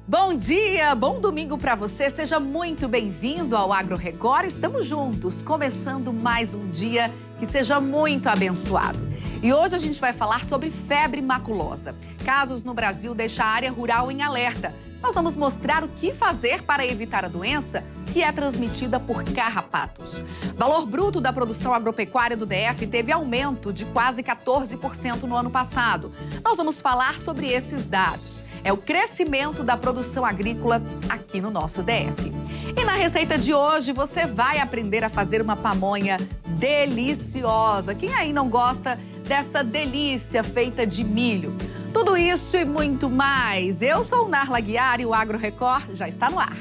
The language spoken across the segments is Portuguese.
Bom dia, bom domingo para você. Seja muito bem-vindo ao Agro Record. Estamos juntos, começando mais um dia que seja muito abençoado. E hoje a gente vai falar sobre febre maculosa. Casos no Brasil deixam a área rural em alerta. Nós vamos mostrar o que fazer para evitar a doença que é transmitida por carrapatos. Valor bruto da produção agropecuária do DF teve aumento de quase 14% no ano passado. Nós vamos falar sobre esses dados. É o crescimento da produção agrícola aqui no nosso DF. E na receita de hoje você vai aprender a fazer uma pamonha deliciosa. Quem aí não gosta dessa delícia feita de milho? Tudo isso e muito mais. Eu sou Narla Guiar e o Agro Record já está no ar.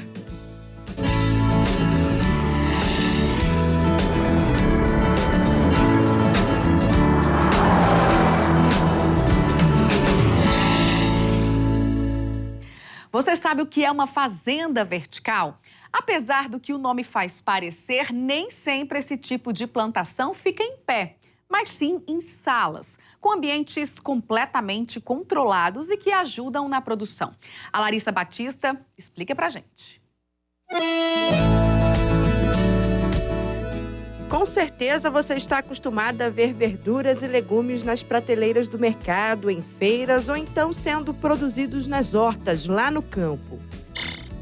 Você sabe o que é uma fazenda vertical? Apesar do que o nome faz parecer, nem sempre esse tipo de plantação fica em pé, mas sim em salas, com ambientes completamente controlados e que ajudam na produção. A Larissa Batista explica pra gente. Com certeza você está acostumada a ver verduras e legumes nas prateleiras do mercado, em feiras ou então sendo produzidos nas hortas, lá no campo.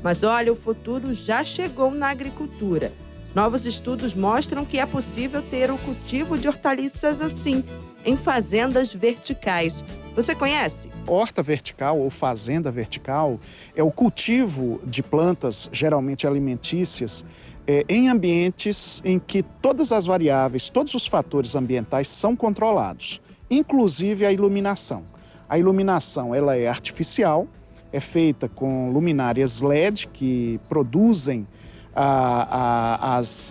Mas olha, o futuro já chegou na agricultura. Novos estudos mostram que é possível ter o cultivo de hortaliças assim, em fazendas verticais. Você conhece? Horta vertical ou fazenda vertical é o cultivo de plantas, geralmente alimentícias, em ambientes em que todas as variáveis, todos os fatores ambientais são controlados, inclusive a iluminação. A iluminação ela é artificial, é feita com luminárias LED que produzem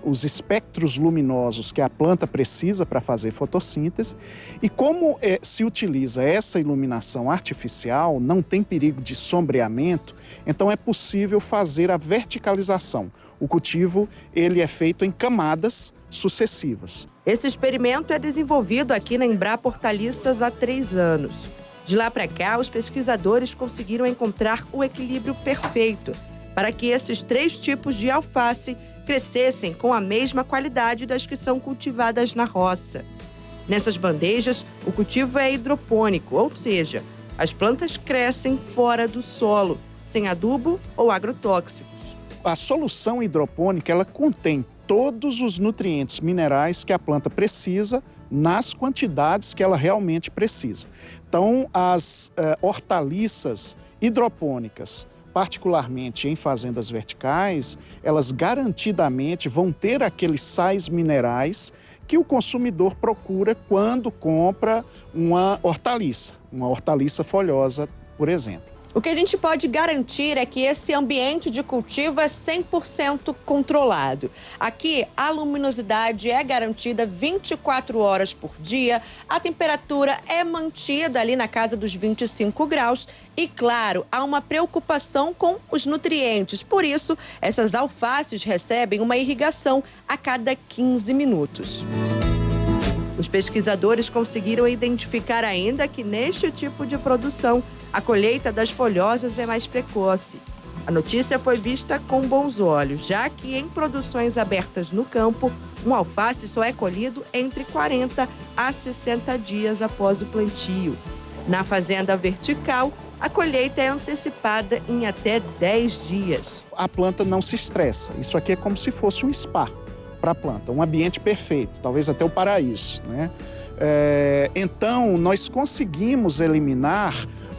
os espectros luminosos que a planta precisa para fazer fotossíntese. E como se utiliza essa iluminação artificial, não tem perigo de sombreamento, então é possível fazer a verticalização. O cultivo ele é feito em camadas sucessivas. Esse experimento é desenvolvido aqui na Embrapa Hortaliças há 3 anos. De lá para cá, os pesquisadores conseguiram encontrar o equilíbrio perfeito para que esses 3 tipos de alface crescessem com a mesma qualidade das que são cultivadas na roça. Nessas bandejas, o cultivo é hidropônico, ou seja, as plantas crescem fora do solo, sem adubo ou agrotóxicos. A solução hidropônica ela contém todos os nutrientes minerais que a planta precisa nas quantidades que ela realmente precisa. Então, as hortaliças hidropônicas, particularmente em fazendas verticais, elas garantidamente vão ter aqueles sais minerais que o consumidor procura quando compra uma hortaliça folhosa, por exemplo. O que a gente pode garantir é que esse ambiente de cultivo é 100% controlado. Aqui, a luminosidade é garantida 24 horas por dia, a temperatura é mantida ali na casa dos 25 graus e, claro, há uma preocupação com os nutrientes. Por isso, essas alfaces recebem uma irrigação a cada 15 minutos. Os pesquisadores conseguiram identificar ainda que neste tipo de produção, a colheita das folhosas é mais precoce. A notícia foi vista com bons olhos, já que em produções abertas no campo, um alface só é colhido entre 40 a 60 dias após o plantio. Na fazenda vertical, a colheita é antecipada em até 10 dias. A planta não se estressa. Isso aqui é como se fosse um spa para a planta, um ambiente perfeito, talvez até o paraíso, né? Então, nós conseguimos eliminar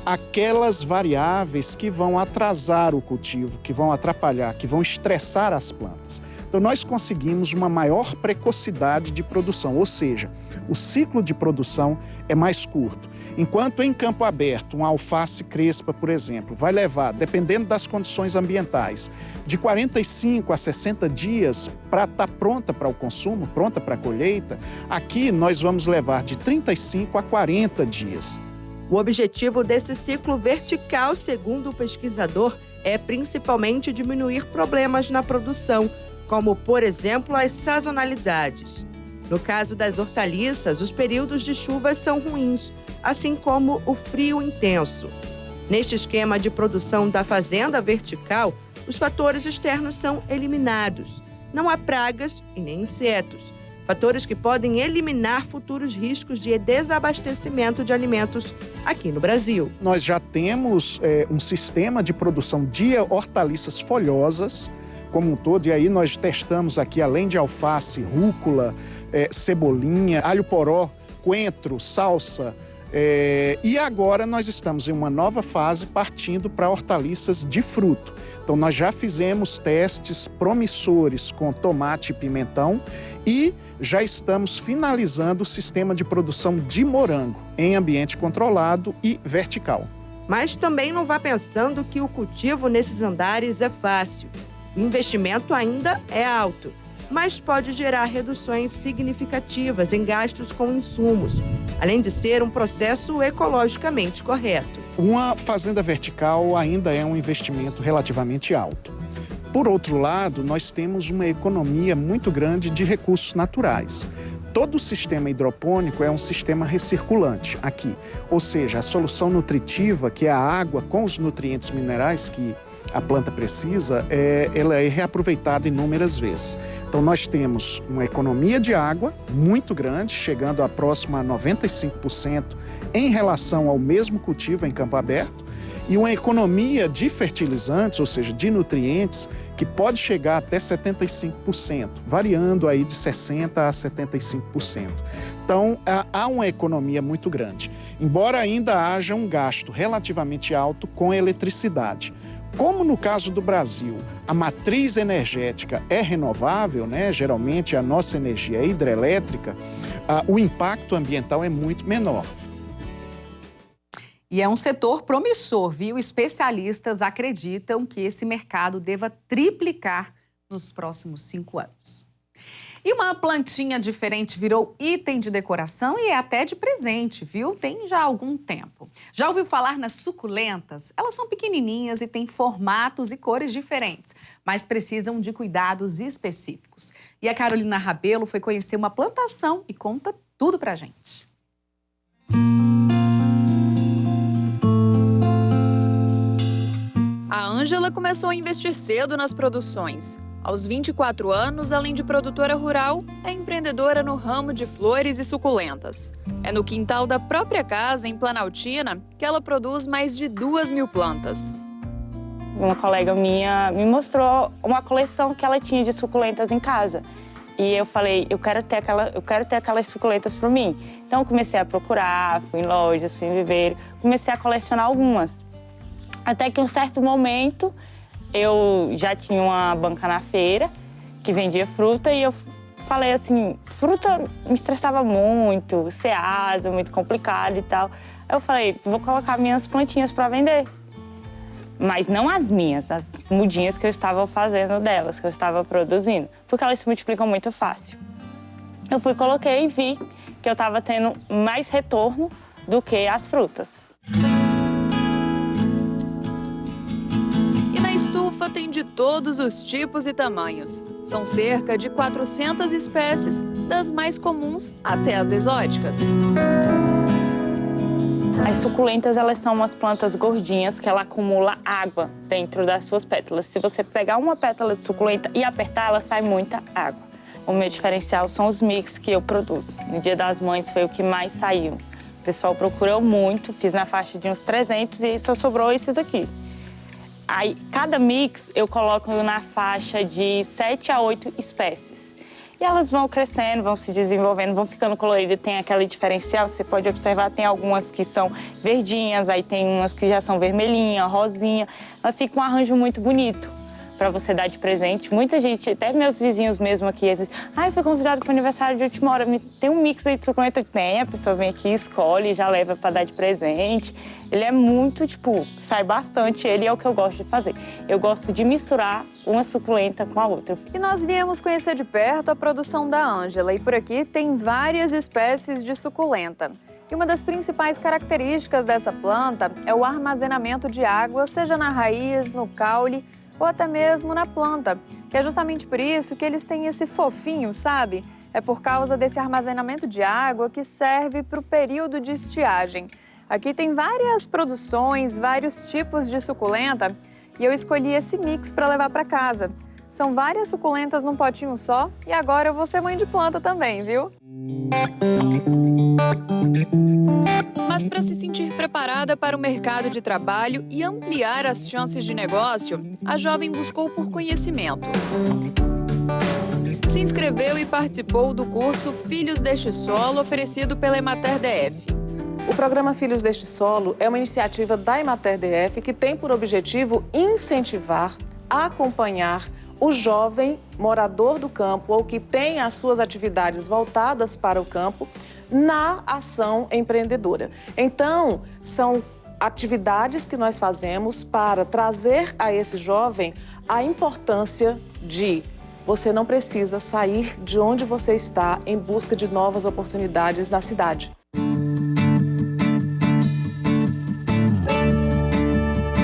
aquelas variáveis que vão atrasar o cultivo, que vão atrapalhar, que vão estressar as plantas. Então, nós conseguimos uma maior precocidade de produção, ou seja, o ciclo de produção é mais curto. Enquanto em campo aberto, uma alface crespa, por exemplo, vai levar, dependendo das condições ambientais, de 45 a 60 dias para estar pronta para o consumo, pronta para a colheita, aqui nós vamos levar de 35 a 40 dias. O objetivo desse ciclo vertical, segundo o pesquisador, é principalmente diminuir problemas na produção, como, por exemplo, as sazonalidades. No caso das hortaliças, os períodos de chuvas são ruins, assim como o frio intenso. Neste esquema de produção da fazenda vertical, os fatores externos são eliminados. Não há pragas e nem insetos. Fatores que podem eliminar futuros riscos de desabastecimento de alimentos aqui no Brasil. Nós já temos um sistema de produção de hortaliças folhosas como um todo, e aí nós testamos aqui, além de alface, rúcula, cebolinha, alho poró, coentro, salsa, e agora nós estamos em uma nova fase partindo para hortaliças de fruto. Então nós já fizemos testes promissores com tomate e pimentão e já estamos finalizando o sistema de produção de morango em ambiente controlado e vertical. Mas também não vá pensando que o cultivo nesses andares é fácil. O investimento ainda é alto, mas pode gerar reduções significativas em gastos com insumos, além de ser um processo ecologicamente correto. Uma fazenda vertical ainda é um investimento relativamente alto. Por outro lado, nós temos uma economia muito grande de recursos naturais. Todo o sistema hidropônico é um sistema recirculante aqui, ou seja, a solução nutritiva, que é a água com os nutrientes minerais que a planta precisa, ela é reaproveitada inúmeras vezes. Então nós temos uma economia de água muito grande, chegando a próximo a 95% em relação ao mesmo cultivo em campo aberto, e uma economia de fertilizantes, ou seja, de nutrientes, que pode chegar até 75%, variando aí de 60% a 75%. Então, há uma economia muito grande, embora ainda haja um gasto relativamente alto com eletricidade. Como no caso do Brasil, a matriz energética é renovável, né? Geralmente a nossa energia é hidrelétrica, o impacto ambiental é muito menor. E é um setor promissor, viu? Especialistas acreditam que esse mercado deva triplicar nos próximos 5 anos. E uma plantinha diferente virou item de decoração e é até de presente, viu? Tem já algum tempo. Já ouviu falar nas suculentas? Elas são pequenininhas e têm formatos e cores diferentes, mas precisam de cuidados específicos. E a Carolina Rabelo foi conhecer uma plantação e conta tudo pra gente. A Ângela começou a investir cedo nas produções. Aos 24 anos, além de produtora rural, é empreendedora no ramo de flores e suculentas. É no quintal da própria casa, em Planaltina, que ela produz mais de 2.000 plantas. Uma colega minha me mostrou uma coleção que ela tinha de suculentas em casa. E eu falei, eu quero ter aquelas suculentas para mim. Então eu comecei a procurar, fui em lojas, fui em viveiro, comecei a colecionar algumas. Até que em um certo momento, eu já tinha uma banca na feira que vendia fruta e eu falei assim, fruta me estressava muito, ceasa, muito complicado e tal. Aí eu falei, vou colocar minhas plantinhas para vender. Mas não as minhas, as mudinhas que eu estava fazendo delas, que eu estava produzindo, porque elas se multiplicam muito fácil. Eu fui, coloquei e vi que eu estava tendo mais retorno do que as frutas. Estufa tem de todos os tipos e tamanhos. São cerca de 400 espécies, das mais comuns até as exóticas. As suculentas, elas são umas plantas gordinhas que ela acumula água dentro das suas pétalas. Se você pegar uma pétala de suculenta e apertar, ela sai muita água. O meu diferencial são os mix que eu produzo. No Dia das Mães foi o que mais saiu. O pessoal procurou muito, fiz na faixa de uns 300 e só sobrou esses aqui. Aí, cada mix eu coloco na faixa de 7 a 8 espécies. E elas vão crescendo, vão se desenvolvendo, vão ficando coloridas. Tem aquele diferencial, você pode observar, tem algumas que são verdinhas, aí tem umas que já são vermelhinha, rosinha. Ela fica um arranjo muito bonito para você dar de presente. Muita gente, até meus vizinhos mesmo aqui, eles dizem, eu fui convidado para o aniversário de última hora, tem um mix aí de suculenta? Tem, a pessoa vem aqui, escolhe e já leva para dar de presente. Ele é muito, sai bastante, ele é o que eu gosto de fazer. Eu gosto de misturar uma suculenta com a outra. E nós viemos conhecer de perto a produção da Ângela, e por aqui tem várias espécies de suculenta. E uma das principais características dessa planta é o armazenamento de água, seja na raiz, no caule, ou até mesmo na planta, que é justamente por isso que eles têm esse fofinho, sabe? É por causa desse armazenamento de água que serve para o período de estiagem. Aqui tem várias produções, vários tipos de suculenta e eu escolhi esse mix para levar para casa. São várias suculentas num potinho só e agora eu vou ser mãe de planta também, viu? Mas para se sentir preparada para o mercado de trabalho e ampliar as chances de negócio, a jovem buscou por conhecimento. Se inscreveu e participou do curso Filhos deste Solo, oferecido pela Emater DF. O programa Filhos deste Solo é uma iniciativa da Emater DF que tem por objetivo incentivar, acompanhar o jovem morador do campo ou que tem as suas atividades voltadas para o campo na ação empreendedora. Então, são atividades que nós fazemos para trazer a esse jovem a importância de você não precisa sair de onde você está em busca de novas oportunidades na cidade.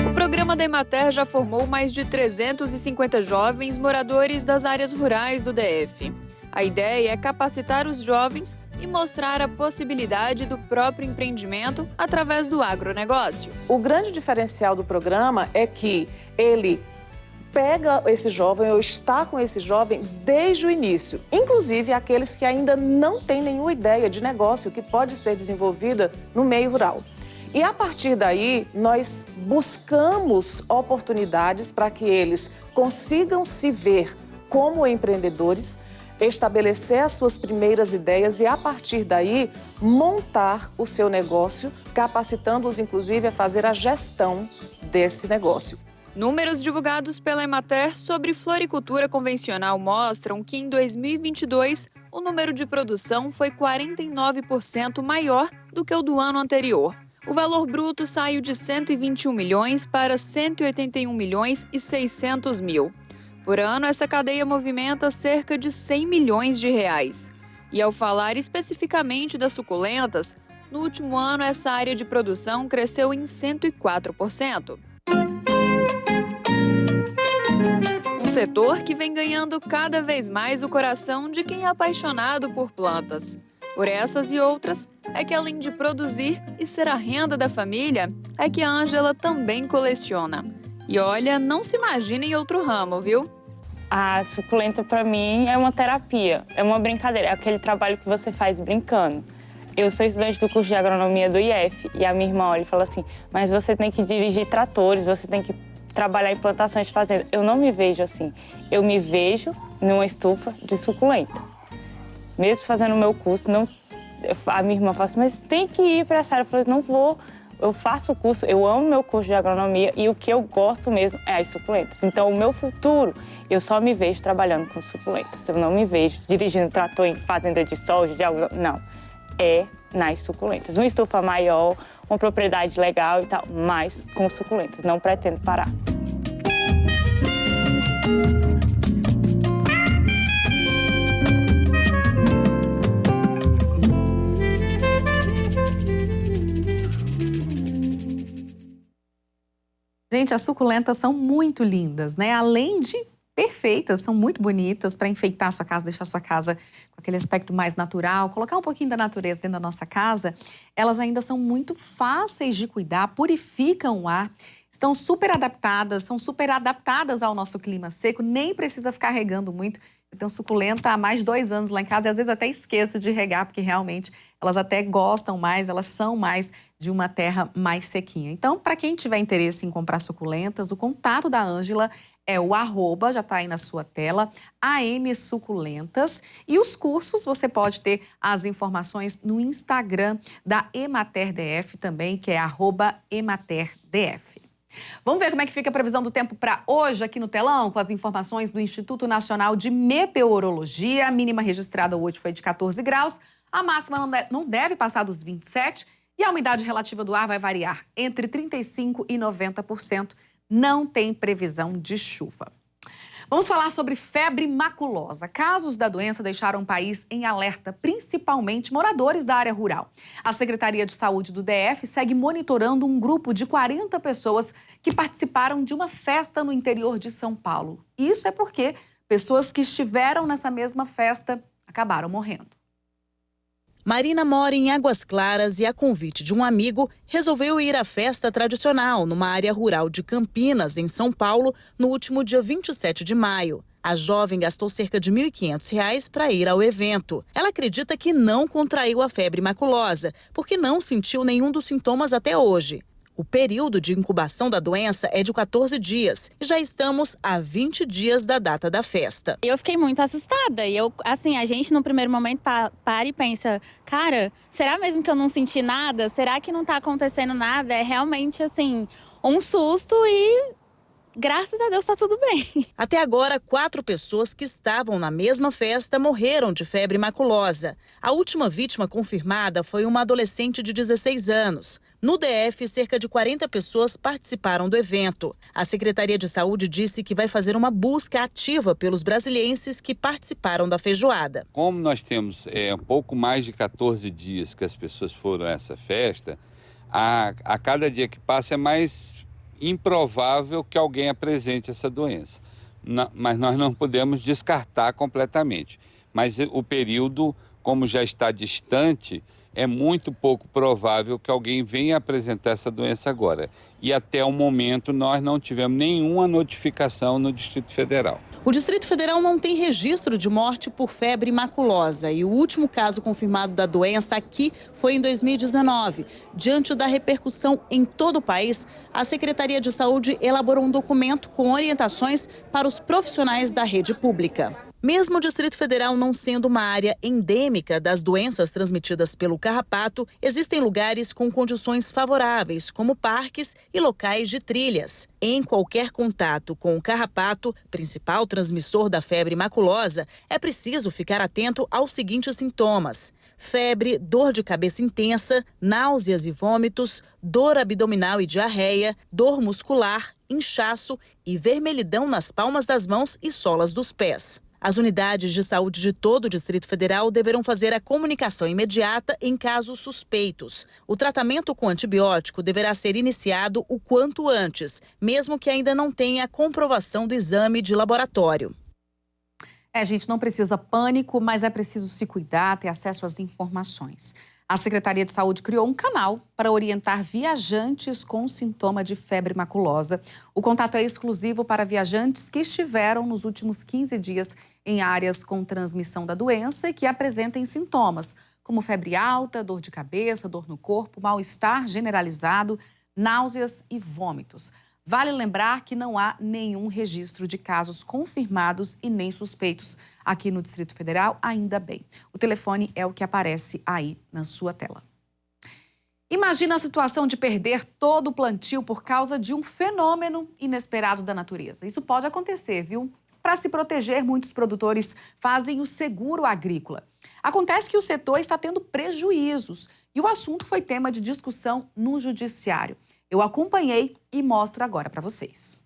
O programa da Emater já formou mais de 350 jovens moradores das áreas rurais do DF. A ideia é capacitar os jovens e mostrar a possibilidade do próprio empreendimento através do agronegócio. O grande diferencial do programa é que ele pega esse jovem ou está com esse jovem desde o início, inclusive aqueles que ainda não têm nenhuma ideia de negócio que pode ser desenvolvida no meio rural. E a partir daí, nós buscamos oportunidades para que eles consigam se ver como empreendedores, estabelecer as suas primeiras ideias e, a partir daí, montar o seu negócio, capacitando-os, inclusive, a fazer a gestão desse negócio. Números divulgados pela Emater sobre floricultura convencional mostram que, em 2022, o número de produção foi 49% maior do que o do ano anterior. O valor bruto saiu de 121 milhões para 181 milhões e 600 mil. Por ano, essa cadeia movimenta cerca de 100 milhões de reais. E ao falar especificamente das suculentas, no último ano essa área de produção cresceu em 104%. Um setor que vem ganhando cada vez mais o coração de quem é apaixonado por plantas. Por essas e outras, é que além de produzir e ser a renda da família, é que a Ângela também coleciona. E olha, não se imagina em outro ramo, viu? A suculenta, para mim, é uma terapia, é uma brincadeira, é aquele trabalho que você faz brincando. Eu sou estudante do curso de agronomia do IF e a minha irmã olha e fala assim, mas você tem que dirigir tratores, você tem que trabalhar em plantações de fazenda. Eu não me vejo assim, eu me vejo numa estufa de suculenta. Mesmo fazendo o meu curso, a minha irmã fala assim, mas tem que ir para essa área. Eu falei, não vou, eu faço o curso, eu amo meu curso de agronomia e o que eu gosto mesmo é as suculentas. Então, o meu futuro, eu só me vejo trabalhando com suculentas. Eu não me vejo dirigindo trator em fazenda de soja, de algodão, não. É nas suculentas. Uma estufa maior, uma propriedade legal e tal, mas com suculentas. Não pretendo parar. Gente, as suculentas são muito lindas, né? Além de perfeitas, são muito bonitas para enfeitar a sua casa, deixar a sua casa com aquele aspecto mais natural, colocar um pouquinho da natureza dentro da nossa casa. Elas ainda são muito fáceis de cuidar, purificam o ar, estão são super adaptadas ao nosso clima seco, nem precisa ficar regando muito. Eu tenho suculenta há mais de 2 anos lá em casa e às vezes até esqueço de regar, porque realmente elas até gostam mais, elas são mais de uma terra mais sequinha. Então, para quem tiver interesse em comprar suculentas, o contato da Ângela é o @ já está aí na sua tela, AM Suculentas. E os cursos, você pode ter as informações no Instagram da Emater DF também, que é @EmaterDF. Vamos ver como é que fica a previsão do tempo para hoje aqui no telão, com as informações do Instituto Nacional de Meteorologia. A mínima registrada hoje foi de 14 graus, a máxima não deve passar dos 27 e a umidade relativa do ar vai variar entre 35% e 90%. Não tem previsão de chuva. Vamos falar sobre febre maculosa. Casos da doença deixaram o país em alerta, principalmente moradores da área rural. A Secretaria de Saúde do DF segue monitorando um grupo de 40 pessoas que participaram de uma festa no interior de São Paulo. Isso é porque pessoas que estiveram nessa mesma festa acabaram morrendo. Marina mora em Águas Claras e, a convite de um amigo, resolveu ir à festa tradicional numa área rural de Campinas, em São Paulo, no último dia 27 de maio. A jovem gastou cerca de R$ 1.500 para ir ao evento. Ela acredita que não contraiu a febre maculosa, porque não sentiu nenhum dos sintomas até hoje. O período de incubação da doença é de 14 dias e já estamos a 20 dias da data da festa. Eu fiquei muito assustada e a gente no primeiro momento para e pensa, cara, será mesmo que eu não senti nada? Será que não está acontecendo nada? É realmente um susto e graças a Deus está tudo bem. Até agora, 4 pessoas que estavam na mesma festa morreram de febre maculosa. A última vítima confirmada foi uma adolescente de 16 anos. No DF, cerca de 40 pessoas participaram do evento. A Secretaria de Saúde disse que vai fazer uma busca ativa pelos brasilienses que participaram da feijoada. Como nós temos um pouco mais de 14 dias que as pessoas foram a essa festa, a cada dia que passa é mais improvável que alguém apresente essa doença. Mas nós não podemos descartar completamente. Mas o período, como já está distante, é muito pouco provável que alguém venha apresentar essa doença agora. E até o momento nós não tivemos nenhuma notificação no Distrito Federal. O Distrito Federal não tem registro de morte por febre maculosa e o último caso confirmado da doença aqui foi em 2019. Diante da repercussão em todo o país, a Secretaria de Saúde elaborou um documento com orientações para os profissionais da rede pública. Mesmo o Distrito Federal não sendo uma área endêmica das doenças transmitidas pelo carrapato, existem lugares com condições favoráveis, como parques e locais de trilhas. Em qualquer contato com o carrapato, principal transmissor da febre maculosa, é preciso ficar atento aos seguintes sintomas: febre, dor de cabeça intensa, náuseas e vômitos, dor abdominal e diarreia, dor muscular, inchaço e vermelhidão nas palmas das mãos e solas dos pés. As unidades de saúde de todo o Distrito Federal deverão fazer a comunicação imediata em casos suspeitos. O tratamento com antibiótico deverá ser iniciado o quanto antes, mesmo que ainda não tenha a comprovação do exame de laboratório. Gente, não precisa pânico, mas é preciso se cuidar, ter acesso às informações. A Secretaria de Saúde criou um canal para orientar viajantes com sintoma de febre maculosa. O contato é exclusivo para viajantes que estiveram nos últimos 15 dias em áreas com transmissão da doença e que apresentem sintomas, como febre alta, dor de cabeça, dor no corpo, mal-estar generalizado, náuseas e vômitos. Vale lembrar que não há nenhum registro de casos confirmados e nem suspeitos aqui no Distrito Federal, ainda bem. O telefone é o que aparece aí na sua tela. Imagina a situação de perder todo o plantio por causa de um fenômeno inesperado da natureza. Isso pode acontecer, viu? Para se proteger, muitos produtores fazem o seguro agrícola. Acontece que o setor está tendo prejuízos e o assunto foi tema de discussão no judiciário. Eu acompanhei e mostro agora para vocês.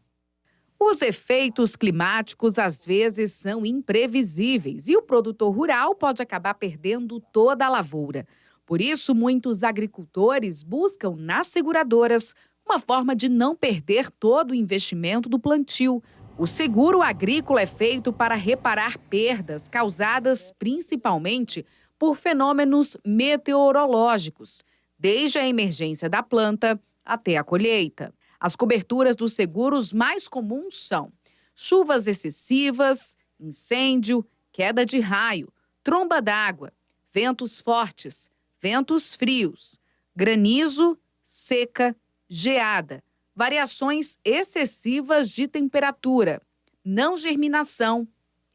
Os efeitos climáticos às vezes são imprevisíveis e o produtor rural pode acabar perdendo toda a lavoura. Por isso, muitos agricultores buscam nas seguradoras uma forma de não perder todo o investimento do plantio. O seguro agrícola é feito para reparar perdas causadas principalmente por fenômenos meteorológicos, desde a emergência da planta até a colheita. As coberturas dos seguros mais comuns são chuvas excessivas, incêndio, queda de raio, tromba d'água, ventos fortes, ventos frios, granizo, seca, geada, variações excessivas de temperatura, não germinação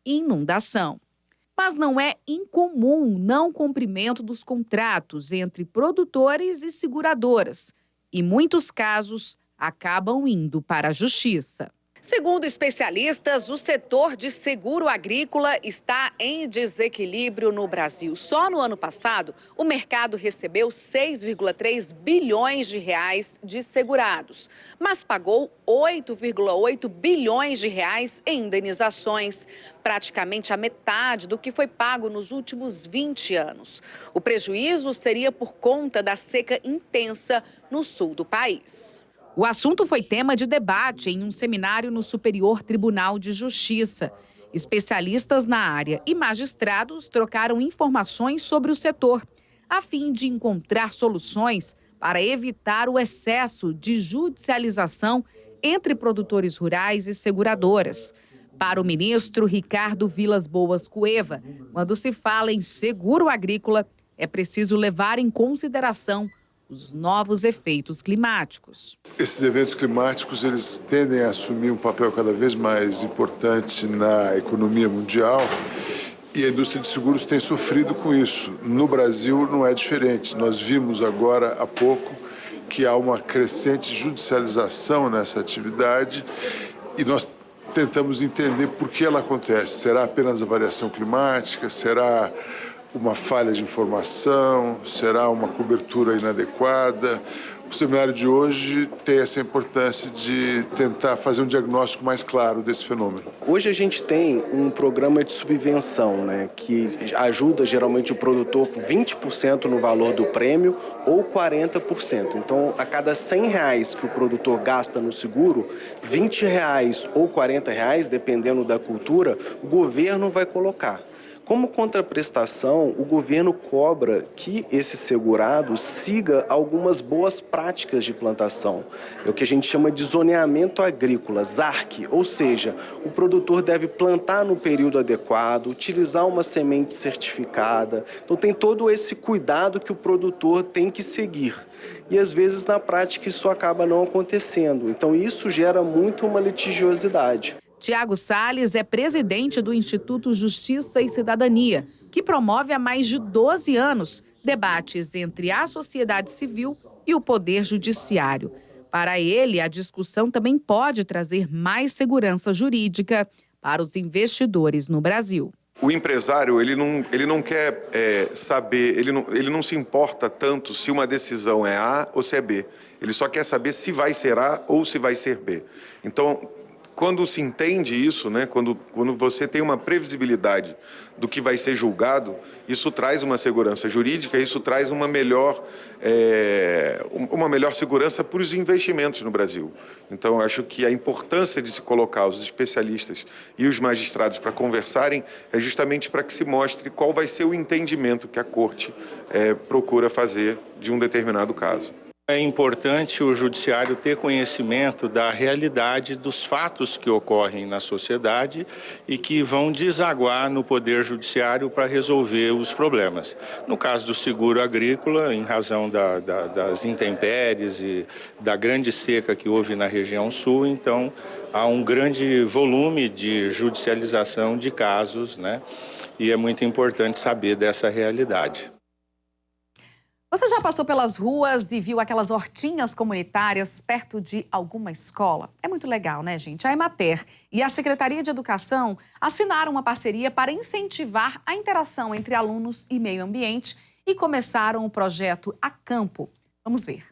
e inundação. Mas não é incomum o não cumprimento dos contratos entre produtores e seguradoras, e muitos casos acabam indo para a justiça. Segundo especialistas, o setor de seguro agrícola está em desequilíbrio no Brasil. Só no ano passado, o mercado recebeu 6,3 bilhões de reais de segurados, mas pagou 8,8 bilhões de reais em indenizações, praticamente a metade do que foi pago nos últimos 20 anos. O prejuízo seria por conta da seca intensa no sul do país. O assunto foi tema de debate em um seminário no Superior Tribunal de Justiça. Especialistas na área e magistrados trocaram informações sobre o setor. a fim de encontrar soluções para evitar o excesso de judicialização entre produtores rurais e seguradoras. Para o ministro Ricardo Vilas Boas Cueva, quando se fala em seguro agrícola, é preciso levar em consideração os novos efeitos climáticos. Esses eventos climáticos, eles tendem a assumir um papel cada vez mais importante na economia mundial e a indústria de seguros tem sofrido com isso. No Brasil não é diferente. Nós vimos agora há pouco que há uma crescente judicialização nessa atividade e nós tentamos entender por que ela acontece. Será apenas a variação climática? Será uma falha de informação? Será uma cobertura inadequada? O seminário de hoje tem essa importância de tentar fazer um diagnóstico mais claro desse fenômeno. Hoje a gente tem um programa de subvenção, que ajuda geralmente o produtor 20% no valor do prêmio ou 40%. Então, a cada R$100 que o produtor gasta no seguro, R$20 ou R$40, dependendo da cultura, o governo vai colocar. Como contraprestação, o governo cobra que esse segurado siga algumas boas práticas de plantação. É o que a gente chama de zoneamento agrícola, ZARC, ou seja, o produtor deve plantar no período adequado, utilizar uma semente certificada. Então tem todo esse cuidado que o produtor tem que seguir. E às vezes na prática isso acaba não acontecendo. Então isso gera muito uma litigiosidade. Tiago Salles é presidente do Instituto Justiça e Cidadania, que promove há mais de 12 anos debates entre a sociedade civil e o Poder Judiciário. Para ele, a discussão também pode trazer mais segurança jurídica para os investidores no Brasil. O empresário, ele não quer saber, ele não se importa tanto se uma decisão é A ou se é B. Ele só quer saber se vai ser A ou se vai ser B. Então, quando se entende isso, quando você tem uma previsibilidade do que vai ser julgado, isso traz uma segurança jurídica, isso traz uma melhor segurança para os investimentos no Brasil. Então, acho que a importância de se colocar os especialistas e os magistrados para conversarem é justamente para que se mostre qual vai ser o entendimento que a Corte procura fazer de um determinado caso. É importante o judiciário ter conhecimento da realidade dos fatos que ocorrem na sociedade e que vão desaguar no Poder Judiciário para resolver os problemas. No caso do seguro agrícola, em razão das intempéries e da grande seca que houve na região sul, então há um grande volume de judicialização de casos, e é muito importante saber dessa realidade. Você já passou pelas ruas e viu aquelas hortinhas comunitárias perto de alguma escola? É muito legal, né, gente? A Emater e a Secretaria de Educação assinaram uma parceria para incentivar a interação entre alunos e meio ambiente e começaram o projeto A Campo. Vamos ver.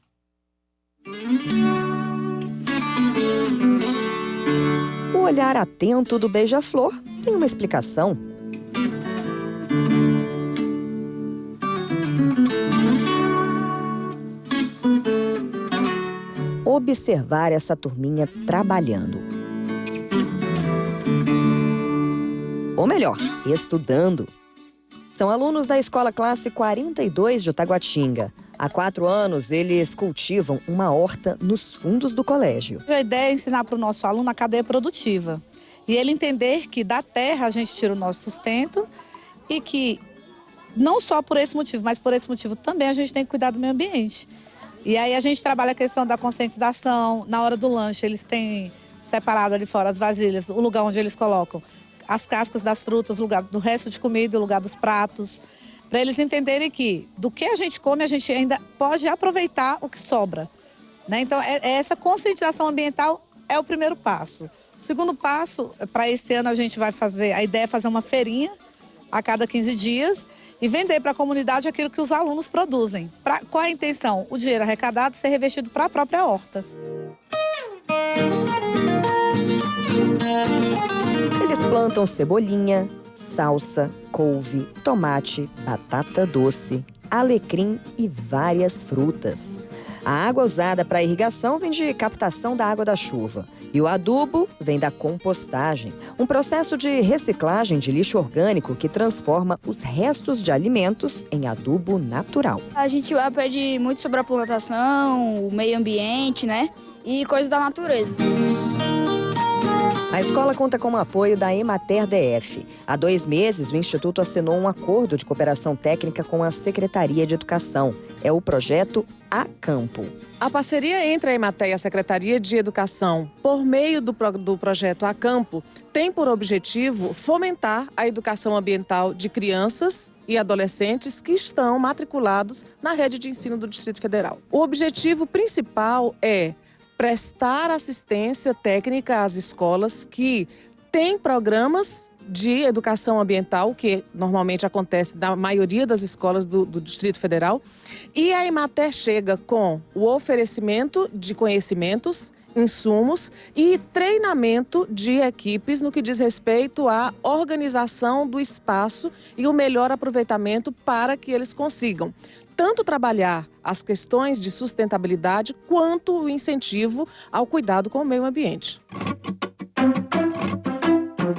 O olhar atento do beija-flor tem uma explicação. Observar essa turminha trabalhando. Ou melhor, estudando. São alunos da Escola Classe 42 de Taguatinga. Há 4 anos, eles cultivam uma horta nos fundos do colégio. A ideia é ensinar para o nosso aluno a cadeia produtiva. E ele entender que da terra a gente tira o nosso sustento e que não só por esse motivo, mas por esse motivo também a gente tem que cuidar do meio ambiente. E aí a gente trabalha a questão da conscientização. Na hora do lanche, eles têm separado ali fora as vasilhas, o lugar onde eles colocam as cascas das frutas, o lugar do resto de comida, o lugar dos pratos. Para eles entenderem que do que a gente come, a gente ainda pode aproveitar o que sobra. Então, essa conscientização ambiental é o primeiro passo. O segundo passo, para esse ano a gente vai fazer, a ideia é fazer uma feirinha a cada 15 dias e vender para a comunidade aquilo que os alunos produzem. Qual a intenção? O dinheiro arrecadado ser revestido para a própria horta. Eles plantam cebolinha, salsa, couve, tomate, batata doce, alecrim e várias frutas. A água usada para irrigação vem de captação da água da chuva. E o adubo vem da compostagem, um processo de reciclagem de lixo orgânico que transforma os restos de alimentos em adubo natural. A gente aprende muito sobre a plantação, o meio ambiente, né? E coisas da natureza. A escola conta com o apoio da Emater DF. Há 2 meses, o Instituto assinou um acordo de cooperação técnica com a Secretaria de Educação. É o projeto A Campo. A parceria entre a Emater e a Secretaria de Educação, por meio do projeto A Campo, tem por objetivo fomentar a educação ambiental de crianças e adolescentes que estão matriculados na rede de ensino do Distrito Federal. O objetivo principal é prestar assistência técnica às escolas que têm programas de educação ambiental, que normalmente acontece na maioria das escolas do Distrito Federal. E a Emater chega com o oferecimento de conhecimentos, insumos e treinamento de equipes no que diz respeito à organização do espaço e o melhor aproveitamento para que eles consigam tanto trabalhar as questões de sustentabilidade quanto o incentivo ao cuidado com o meio ambiente.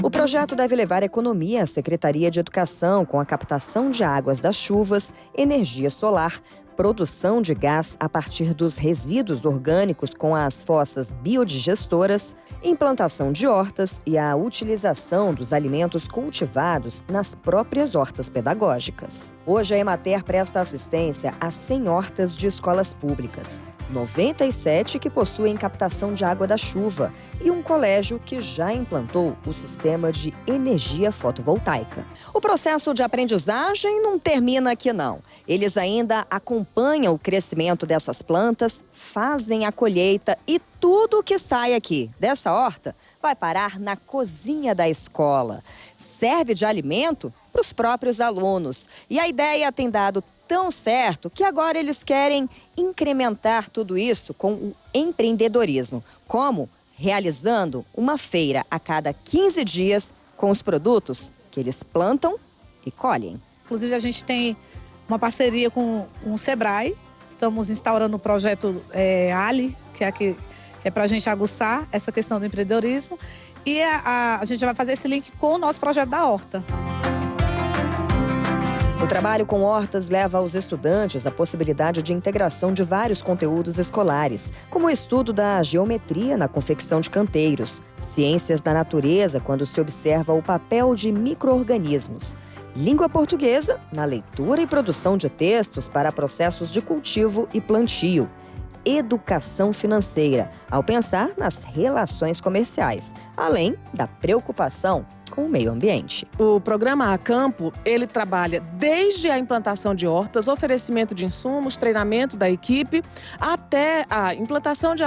O projeto deve levar economia à Secretaria de Educação com a captação de águas das chuvas, energia solar, produção de gás a partir dos resíduos orgânicos com as fossas biodigestoras, implantação de hortas e a utilização dos alimentos cultivados nas próprias hortas pedagógicas. Hoje, a Emater presta assistência a 100 hortas de escolas públicas, 97 que possuem captação de água da chuva e um colégio que já implantou o sistema de energia fotovoltaica. O processo de aprendizagem não termina aqui, não. Eles ainda acompanham o crescimento dessas plantas, fazem a colheita e tudo que sai aqui dessa horta vai parar na cozinha da escola. Serve de alimento para os próprios alunos. E a ideia tem dado tão certo que agora eles querem incrementar tudo isso com o empreendedorismo. Como? Realizando uma feira a cada 15 dias com os produtos que eles plantam e colhem. Inclusive, a gente tem uma parceria com o Sebrae. Estamos instaurando o projeto Ali, que é para a gente aguçar essa questão do empreendedorismo. E a gente vai fazer esse link com o nosso projeto da horta. O trabalho com hortas leva aos estudantes a possibilidade de integração de vários conteúdos escolares, como o estudo da geometria na confecção de canteiros, ciências da natureza quando se observa o papel de micro-organismos, língua portuguesa na leitura e produção de textos para processos de cultivo e plantio, educação financeira, ao pensar nas relações comerciais, além da preocupação com o meio ambiente. O programa A Campo, ele trabalha desde a implantação de hortas, oferecimento de insumos, treinamento da equipe, até a implantação de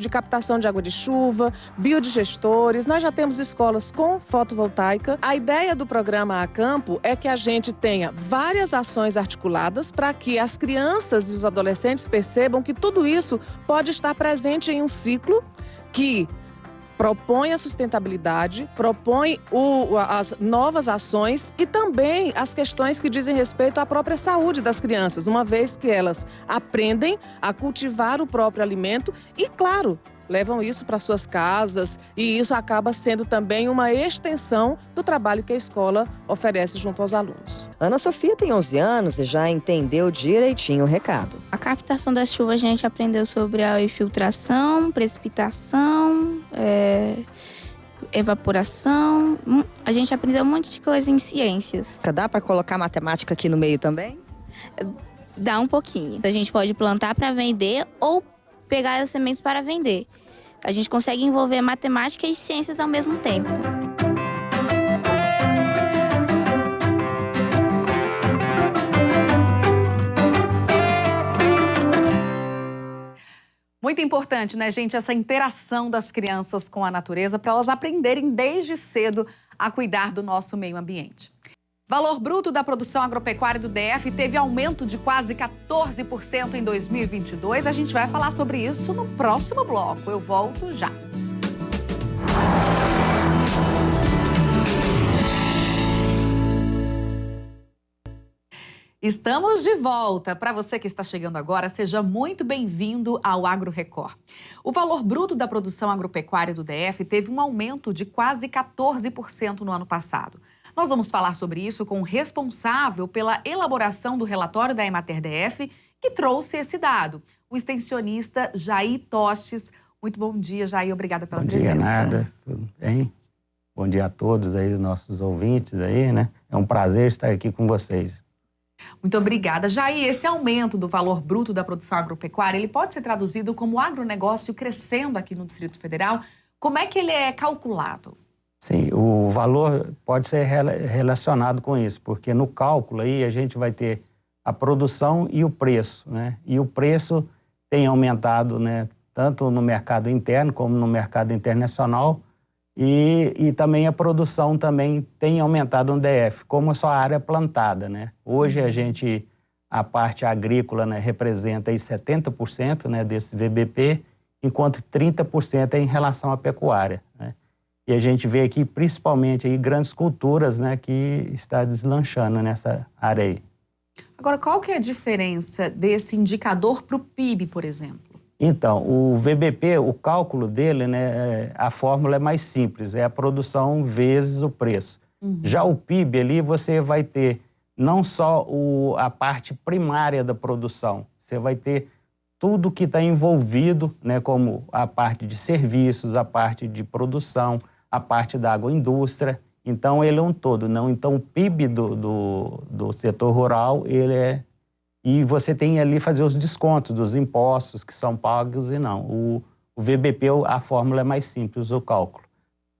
captação de água de chuva, biodigestores. Nós já temos escolas com fotovoltaica. A ideia do programa A Campo é que a gente tenha várias ações articuladas para que as crianças e os adolescentes percebam que tudo isso pode estar presente em um ciclo que propõe a sustentabilidade, propõe as novas ações e também as questões que dizem respeito à própria saúde das crianças, uma vez que elas aprendem a cultivar o próprio alimento e, claro, levam isso para suas casas e isso acaba sendo também uma extensão do trabalho que a escola oferece junto aos alunos. Ana Sofia tem 11 anos e já entendeu direitinho o recado. A captação das chuvas, a gente aprendeu sobre a infiltração, precipitação, evaporação. A gente aprendeu um monte de coisa em ciências. Dá para colocar matemática aqui no meio também? Dá um pouquinho. A gente pode plantar para vender ou pegar as sementes para vender. A gente consegue envolver matemática e ciências ao mesmo tempo. Muito importante, né, gente, essa interação das crianças com a natureza para elas aprenderem desde cedo a cuidar do nosso meio ambiente. Valor bruto da produção agropecuária do DF teve aumento de quase 14% em 2022. A gente vai falar sobre isso no próximo bloco. Eu volto já. Estamos de volta. Para você que está chegando agora, seja muito bem-vindo ao Agro Record. O valor bruto da produção agropecuária do DF teve um aumento de quase 14% no ano passado. Nós vamos falar sobre isso com o responsável pela elaboração do relatório da Emater DF, que trouxe esse dado, o extensionista Jair Tostes. Muito bom dia, Jair. Obrigada pela presença. Bom dia, Nada. Tudo bem? Bom dia a todos aí, os nossos ouvintes aí, né? É um prazer estar aqui com vocês. Muito obrigada. Jair, esse aumento do valor bruto da produção agropecuária, ele pode ser traduzido como agronegócio crescendo aqui no Distrito Federal? Como é que ele é calculado? Sim, o valor pode ser relacionado com isso, porque no cálculo aí a gente vai ter a produção e o preço, né? E o preço tem aumentado, né? Tanto no mercado interno como no mercado internacional. E também a produção também tem aumentado no DF, como a sua área plantada, né? Hoje a parte agrícola, né, representa aí 70%, né, desse VBP, enquanto 30% é em relação à pecuária, né? E a gente vê aqui principalmente aí grandes culturas, né, que está deslanchando nessa área aí. Agora, qual que é a diferença desse indicador para o PIB, por exemplo? Então, o VBP, o cálculo dele, né, a fórmula é mais simples, é a produção vezes o preço. Já o PIB ali, você vai ter não só a parte primária da produção, você vai ter tudo que está envolvido, né, como a parte de serviços, a parte de produção, a parte da agroindústria. Então, ele é um todo, não? Então, o PIB do setor rural, ele é... E você tem ali fazer os descontos dos impostos que são pagos e não. O VBP, a fórmula é mais simples, o cálculo.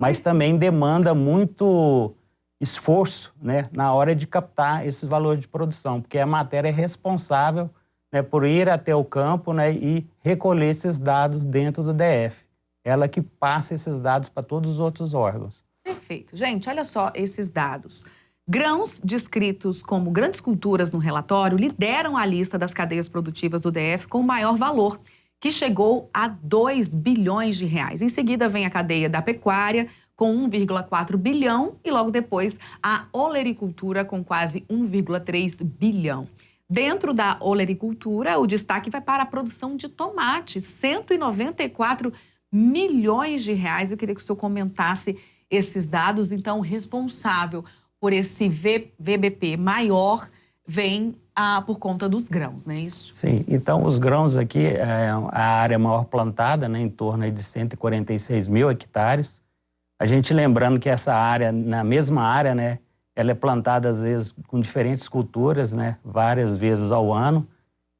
Mas também demanda muito esforço, né, na hora de captar esses valores de produção, porque a matéria é responsável, né, por ir até o campo, né, e recolher esses dados dentro do DF. Ela que passa esses dados para todos os outros órgãos. Perfeito. Gente, olha só esses dados. Grãos descritos como grandes culturas no relatório lideram a lista das cadeias produtivas do DF com maior valor, que chegou a 2 bilhões de reais. Em seguida vem a cadeia da pecuária com 1,4 bilhão e logo depois a olericultura com quase 1,3 bilhão. Dentro da olericultura, o destaque vai para a produção de tomate, 194 milhões de reais. Eu queria que o senhor comentasse esses dados. Então, responsável por esse VBP maior vem por conta dos grãos, não é isso? Sim, então os grãos aqui é a área maior plantada, né, em torno de 146 mil hectares. A gente lembrando que essa área, na mesma área, né, ela é plantada às vezes com diferentes culturas, né, várias vezes ao ano.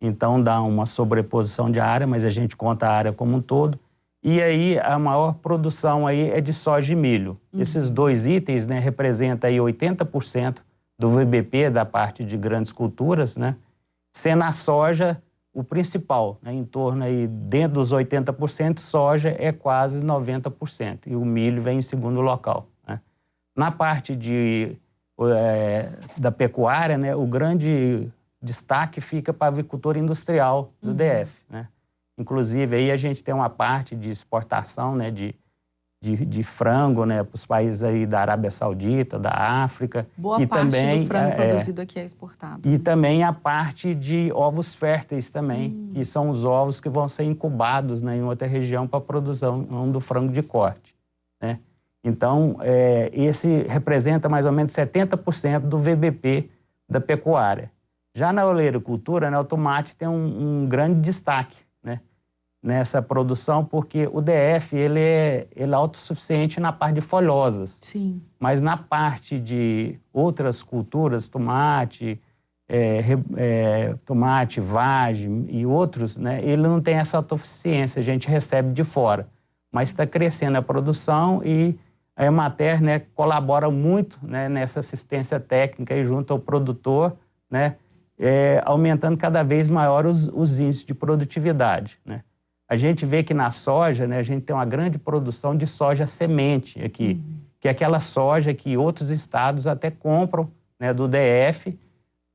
Então dá uma sobreposição de área, mas a gente conta a área como um todo. E aí a maior produção aí é de soja e milho. Esses dois itens, né, representam aí 80% do VBP da parte de grandes culturas, né? Sendo a soja o principal, né, em torno aí, dentro dos 80%, soja é quase 90%. E o milho vem em segundo local, né? Na parte da pecuária, né, o grande destaque fica para a avicultura industrial do DF, né? Inclusive, aí a gente tem uma parte de exportação, né, de frango, né, para os países aí da Arábia Saudita, da África. Boa e parte também, do frango produzido aqui é exportado. E também a parte de ovos férteis também, que são os ovos que vão ser incubados, né, em outra região para a produção do frango de corte, né? Então, esse representa mais ou menos 70% do VBP da pecuária. Já na olericultura, né, o tomate tem um grande destaque, né, nessa produção, porque o DF ele é autossuficiente na parte de folhosas. Sim. Mas na parte de outras culturas, tomate, vagem e outros, né, ele não tem essa autossuficiência, a gente recebe de fora. Mas está crescendo a produção e a Emater, né, colabora muito, né, nessa assistência técnica e junto ao produtor, né, aumentando cada vez maior os índices de produtividade, né? A gente vê que na soja, né, a gente tem uma grande produção de soja semente aqui, que é aquela soja que outros estados até compram, né, do DF,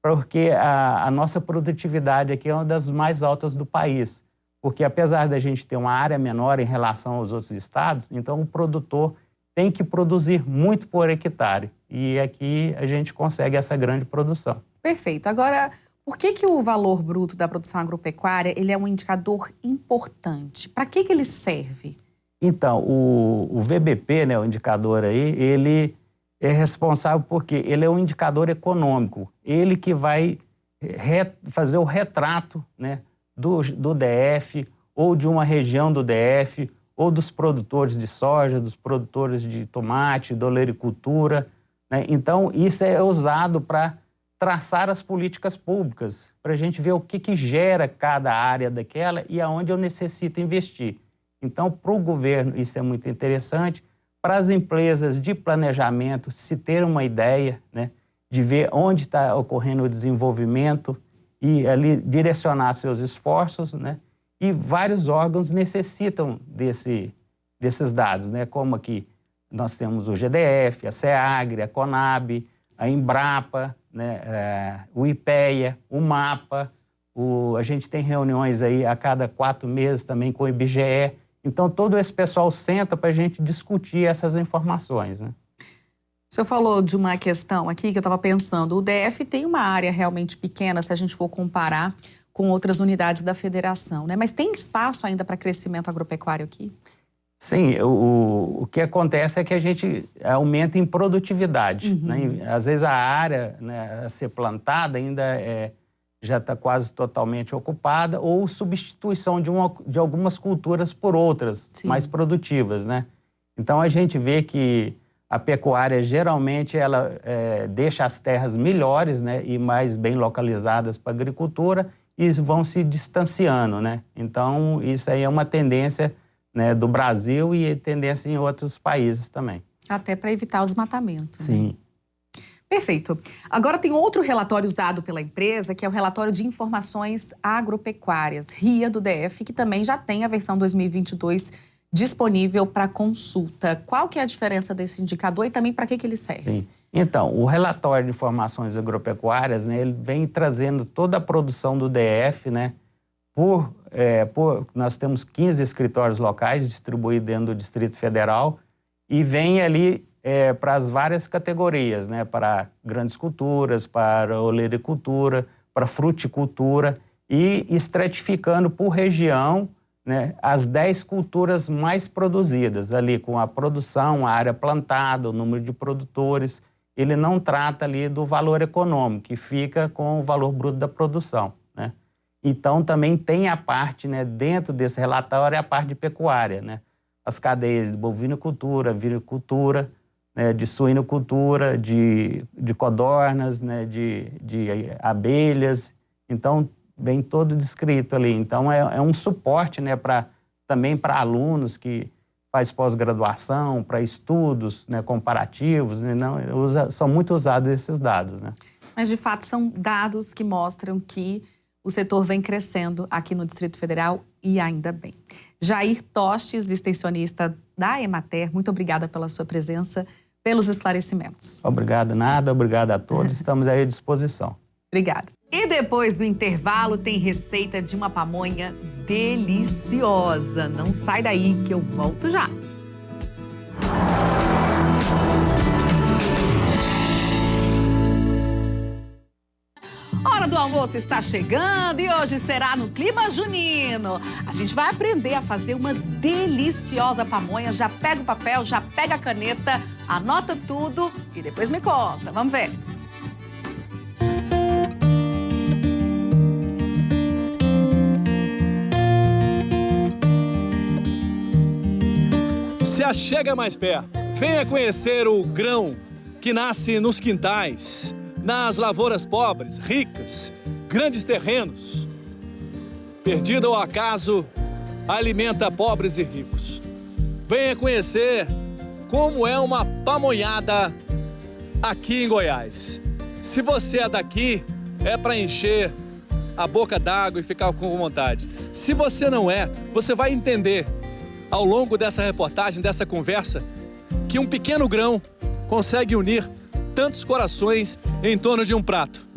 porque a nossa produtividade aqui é uma das mais altas do país. Porque apesar da gente ter uma área menor em relação aos outros estados, então o produtor tem que produzir muito por hectare. E aqui a gente consegue essa grande produção. Perfeito. Agora, por que o valor bruto da produção agropecuária ele é um indicador importante? Para que ele serve? Então, o VBP, né, o indicador aí, ele é responsável porque ele é um indicador econômico. Ele que vai fazer o retrato, né, do DF ou de uma região do DF ou dos produtores de soja, dos produtores de tomate, da olericultura, né? Então, isso é usado para traçar as políticas públicas, para a gente ver o que gera cada área daquela e aonde eu necessito investir. Então, para o governo, isso é muito interessante. Para as empresas de planejamento, se ter uma ideia, né, de ver onde está ocorrendo o desenvolvimento e ali direcionar seus esforços, né? E vários órgãos necessitam desses dados, né? Como aqui nós temos o GDF, a SEAGRE, a CONAB, a Embrapa, né? O IPEA, o MAPA, a gente tem reuniões aí a cada 4 meses também com o IBGE. Então, todo esse pessoal senta para a gente discutir essas informações, né? O senhor falou de uma questão aqui que eu estava pensando. O DF tem uma área realmente pequena, se a gente for comparar com outras unidades da federação, né? Mas tem espaço ainda para crescimento agropecuário aqui? Sim, o que acontece é que a gente aumenta em produtividade, né? Às vezes a área, né, a ser plantada ainda já está quase totalmente ocupada ou substituição de algumas culturas por outras, mais produtivas, né? Então, a gente vê que a pecuária, geralmente, ela deixa as terras melhores, né, e mais bem localizadas para a agricultura e vão se distanciando, né? Então, isso aí é uma tendência, né, do Brasil e tendência em outros países também. Até para evitar o desmatamento. Sim. Né? Perfeito. Agora tem outro relatório usado pela empresa, que é o relatório de informações agropecuárias, RIA do DF, que também já tem a versão 2022 disponível para consulta. Qual que é a diferença desse indicador e também para que ele serve? Sim. Então, o relatório de informações agropecuárias, né, ele vem trazendo toda a produção do DF, né, nós temos 15 escritórios locais distribuídos dentro do Distrito Federal e vem ali para as várias categorias, né, para grandes culturas, para olericultura, para fruticultura e estratificando por região, né, as 10 culturas mais produzidas, ali com a produção, a área plantada, o número de produtores. Ele não trata ali do valor econômico, que fica com o valor bruto da produção, né? Então, também tem a parte, né, dentro desse relatório, a parte de pecuária, né? As cadeias de bovinocultura, vinicultura, né, de suinocultura, de codornas, né, de abelhas. Então, vem todo descrito ali. Então, é um suporte, né, também para alunos que faz pós-graduação, para estudos, né, comparativos, né, são muito usados esses dados, né? Mas, de fato, são dados que mostram que o setor vem crescendo aqui no Distrito Federal e ainda bem. Jair Tostes, extensionista da Emater, muito obrigada pela sua presença, pelos esclarecimentos. Obrigado, nada. Obrigado a todos. Estamos aí à disposição. Obrigada. E depois do intervalo tem receita de uma pamonha deliciosa. Não sai daí que eu volto já. Hora do almoço está chegando e hoje será no clima junino. A gente vai aprender a fazer uma deliciosa pamonha. Já pega o papel, já pega a caneta, anota tudo e depois me conta. Vamos ver. Se achega mais perto. Venha conhecer o grão que nasce nos quintais, nas lavouras pobres, ricas, grandes terrenos. Perdido ao acaso, alimenta pobres e ricos. Venha conhecer como é uma pamonhada aqui em Goiás. Se você é daqui, é para encher a boca d'água e ficar com vontade. Se você não é, você vai entender ao longo dessa reportagem, dessa conversa, que um pequeno grão consegue unir tantos corações em torno de um prato.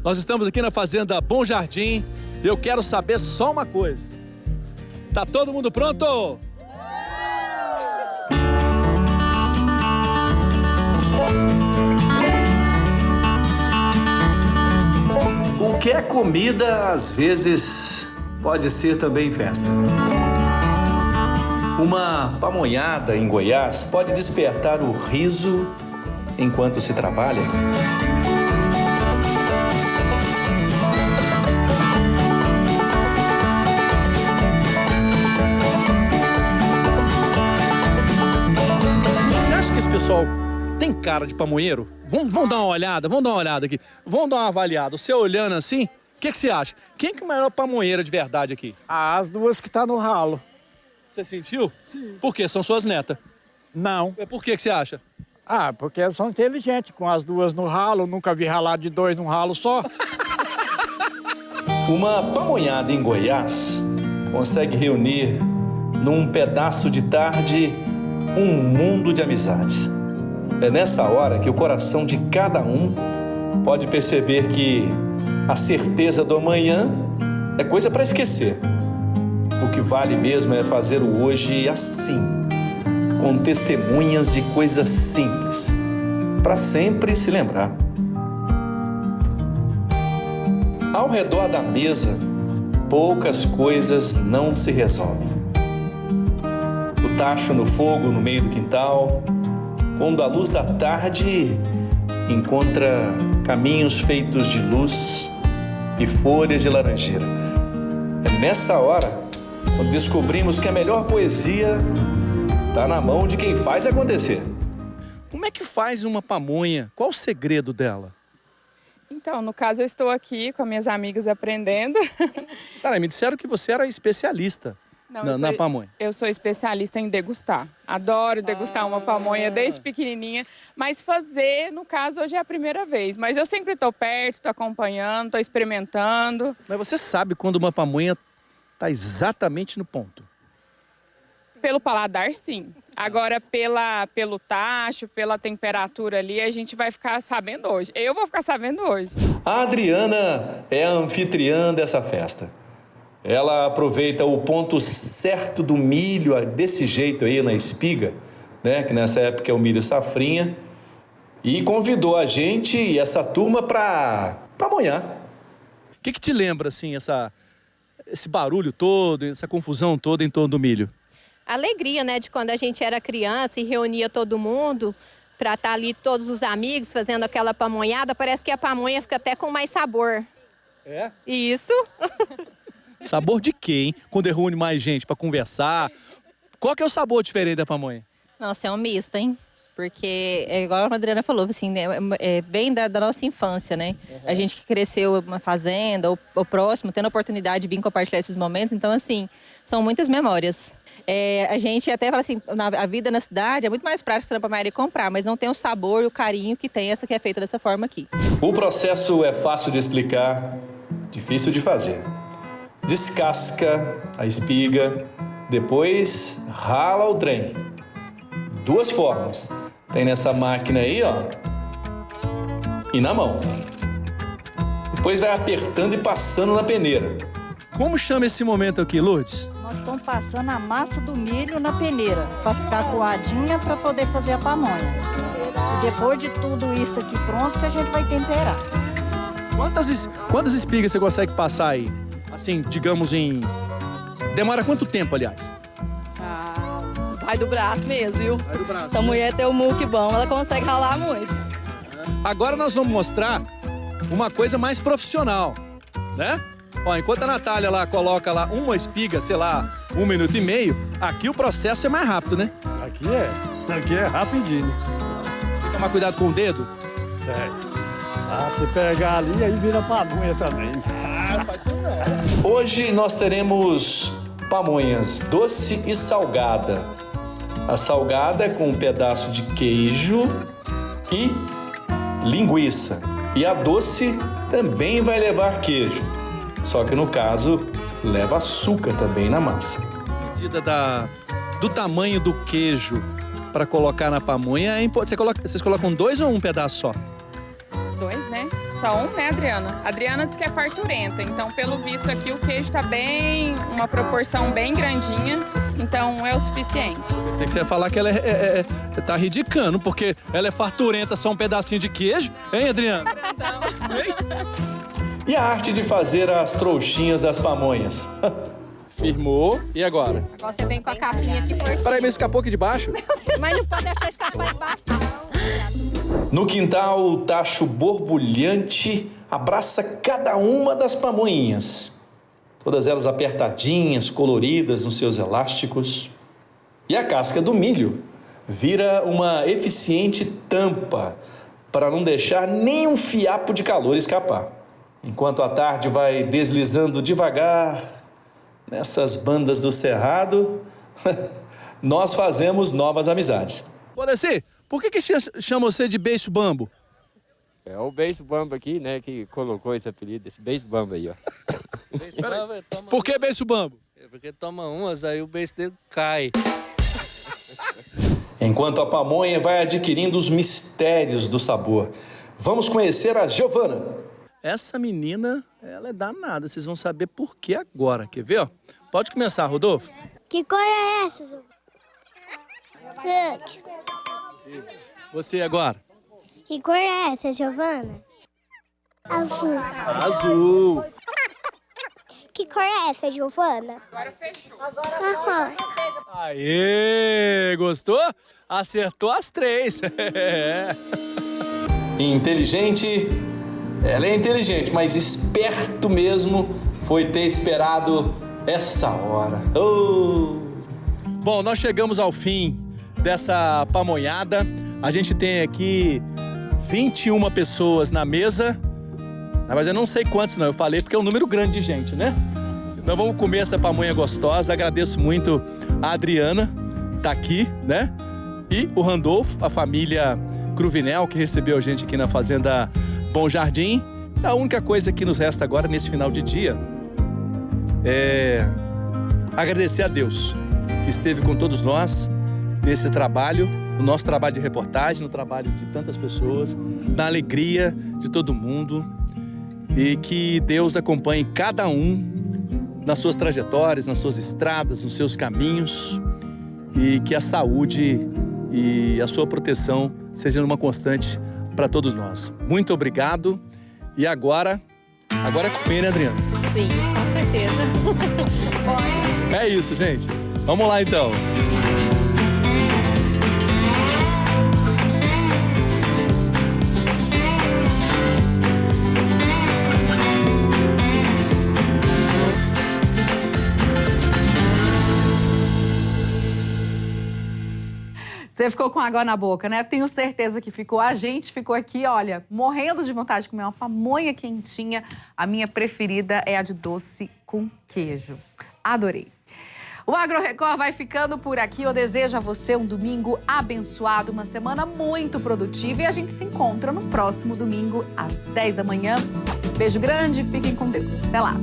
Nós estamos aqui na Fazenda Bom Jardim e eu quero saber só uma coisa. Tá todo mundo pronto? Até comida, às vezes, pode ser também festa. Uma pamonhada em Goiás pode despertar o riso enquanto se trabalha. Você acha que esse pessoal tem cara de pamonheiro? Vamos dar uma olhada aqui. Vamos dar uma avaliada. Você olhando assim, o que você acha? Quem que é o maior pamonheira de verdade aqui? As duas que tá no ralo. Você sentiu? Sim. Por quê? São suas netas? Não. Por que você acha? Ah, porque elas são inteligentes, com as duas no ralo. Nunca vi ralar de dois num ralo só. Uma pamonhada em Goiás consegue reunir num pedaço de tarde um mundo de amizades. É nessa hora que o coração de cada um pode perceber que a certeza do amanhã é coisa para esquecer. O que vale mesmo é fazer o hoje assim, com testemunhas de coisas simples, para sempre se lembrar. Ao redor da mesa, poucas coisas não se resolvem. O tacho no fogo no meio do quintal, quando a luz da tarde encontra caminhos feitos de luz e folhas de laranjeira. É nessa hora quando descobrimos que a melhor poesia está na mão de quem faz acontecer. Como é que faz uma pamonha? Qual o segredo dela? Então, no caso, eu estou aqui com as minhas amigas aprendendo. Cara, me disseram que você era especialista na pamonha. Eu sou especialista em degustar. Adoro degustar uma pamonha desde pequenininha. Mas fazer, no caso, hoje é a primeira vez. Mas eu sempre estou perto, estou acompanhando, estou experimentando. Mas você sabe quando uma pamonha está exatamente no ponto? Pelo paladar, sim. Agora, pelo tacho, pela temperatura ali, a gente vai ficar sabendo hoje. Eu vou ficar sabendo hoje. A Adriana é a anfitriã dessa festa. Ela aproveita o ponto certo do milho, desse jeito aí na espiga, né? Que nessa época é o milho safrinha. E convidou a gente e essa turma para pamonhar. O que te lembra, assim, esse barulho todo, essa confusão toda em torno do milho? Alegria, né, de quando a gente era criança e reunia todo mundo para estar ali, todos os amigos, fazendo aquela pamonhada. Parece que a pamonha fica até com mais sabor. É? Isso. Sabor de quê, hein? Quando reúne mais gente para conversar. Qual que é o sabor diferente da pamonha? Nossa, é um misto, hein? Porque, é igual a Adriana falou, assim, né? É bem da nossa infância, né? Uhum. A gente que cresceu numa fazenda, ou próximo, tendo a oportunidade de vir compartilhar esses momentos. Então, assim, são muitas memórias. A gente até fala assim, a vida na cidade é muito mais prático para a maioria comprar, mas não tem o sabor e o carinho que tem essa que é feita dessa forma aqui. O processo é fácil de explicar, difícil de fazer. Descasca a espiga, depois rala o trem. Duas formas. Tem nessa máquina aí, ó, e na mão. Depois vai apertando e passando na peneira. Como chama esse momento aqui, Lourdes? Nós estamos passando a massa do milho na peneira, para ficar coadinha para poder fazer a pamonha. E depois de tudo isso aqui pronto, que a gente vai temperar. Quantas espigas você consegue passar aí? Assim, digamos em... Demora quanto tempo, aliás? Vai do braço mesmo, viu? Vai do braço. Essa mulher tem um muque bom, ela consegue ralar muito. Agora nós vamos mostrar uma coisa mais profissional, né? Ó, enquanto a Natália lá coloca lá uma espiga, sei lá, 1 minuto e meio, aqui o processo é mais rápido, né? Aqui é rapidinho. Tem que tomar cuidado com o dedo? Se pegar ali, aí vira pamonha também. Hoje nós teremos pamonhas doce e salgada. A salgada é com um pedaço de queijo e linguiça. E a doce também vai levar queijo. Só que no caso, leva açúcar também na massa. A medida do tamanho do queijo para colocar na pamonha, vocês colocam 2 ou um pedaço só? 2, né? Só um, né, Adriana? A Adriana diz que é farturenta, então, pelo visto aqui, o queijo tá bem, uma proporção bem grandinha, então é o suficiente. Pensei que você ia falar que ela tá ridicando, porque ela é farturenta, só um pedacinho de queijo, hein, Adriana? e a arte de fazer as trouxinhas das pamonhas. Firmou. E agora? Agora você vem com a capinha aqui por cima. Peraí, mas escapou aqui de baixo? Mas não pode deixar escapar embaixo. No quintal, o tacho borbulhante abraça cada uma das pamonhinhas. Todas elas apertadinhas, coloridas nos seus elásticos. E a casca do milho vira uma eficiente tampa para não deixar nem um fiapo de calor escapar. Enquanto a tarde vai deslizando devagar nessas bandas do Cerrado, nós fazemos novas amizades. Ô, Desi, por que chama você de Beiço Bambo? É o Beiço Bambo aqui, né, que colocou esse apelido, esse Beiço Bambo aí, ó. Por que Beiço Bambo? Porque toma umas, aí o beiço dele cai. Enquanto a pamonha vai adquirindo os mistérios do sabor, vamos conhecer a Giovana. Essa menina, ela é danada. Vocês vão saber por que agora. Quer ver, ó? Pode começar, Rodolfo. Que cor é essa, Zô? Verde. Você agora. Que cor é essa, Giovana? Azul. Azul. Que cor é essa, Giovana? Agora fechou. Aham. Aê! Gostou? Acertou as 3. Inteligente, ela é inteligente, mas esperto mesmo foi ter esperado essa hora. Oh. Bom, nós chegamos ao fim dessa pamonhada. A gente tem aqui 21 pessoas na mesa. Mas eu não sei quantos não, eu falei porque é um número grande de gente, né? Então vamos comer essa pamonha gostosa. Agradeço muito a Adriana, tá aqui, né? E o Randolfo, a família Cruvinel, que recebeu a gente aqui na Fazenda Bom Jardim. A única coisa que nos resta agora, nesse final de dia, é agradecer a Deus, que esteve com todos nós nesse trabalho, no nosso trabalho de reportagem, no trabalho de tantas pessoas, na alegria de todo mundo, e que Deus acompanhe cada um nas suas trajetórias, nas suas estradas, nos seus caminhos, e que a saúde e a sua proteção seja uma constante para todos nós. Muito obrigado. E agora é comer, né, Adriana? Sim, com certeza. Bora. É isso, gente. Vamos lá, então. Você ficou com água na boca, né? Tenho certeza que ficou. A gente ficou aqui, olha, morrendo de vontade de comer uma pamonha quentinha. A minha preferida é a de doce com queijo. Adorei. O Agro Record vai ficando por aqui. Eu desejo a você um domingo abençoado, uma semana muito produtiva. E a gente se encontra no próximo domingo, às 10 da manhã. Beijo grande, fiquem com Deus. Até lá.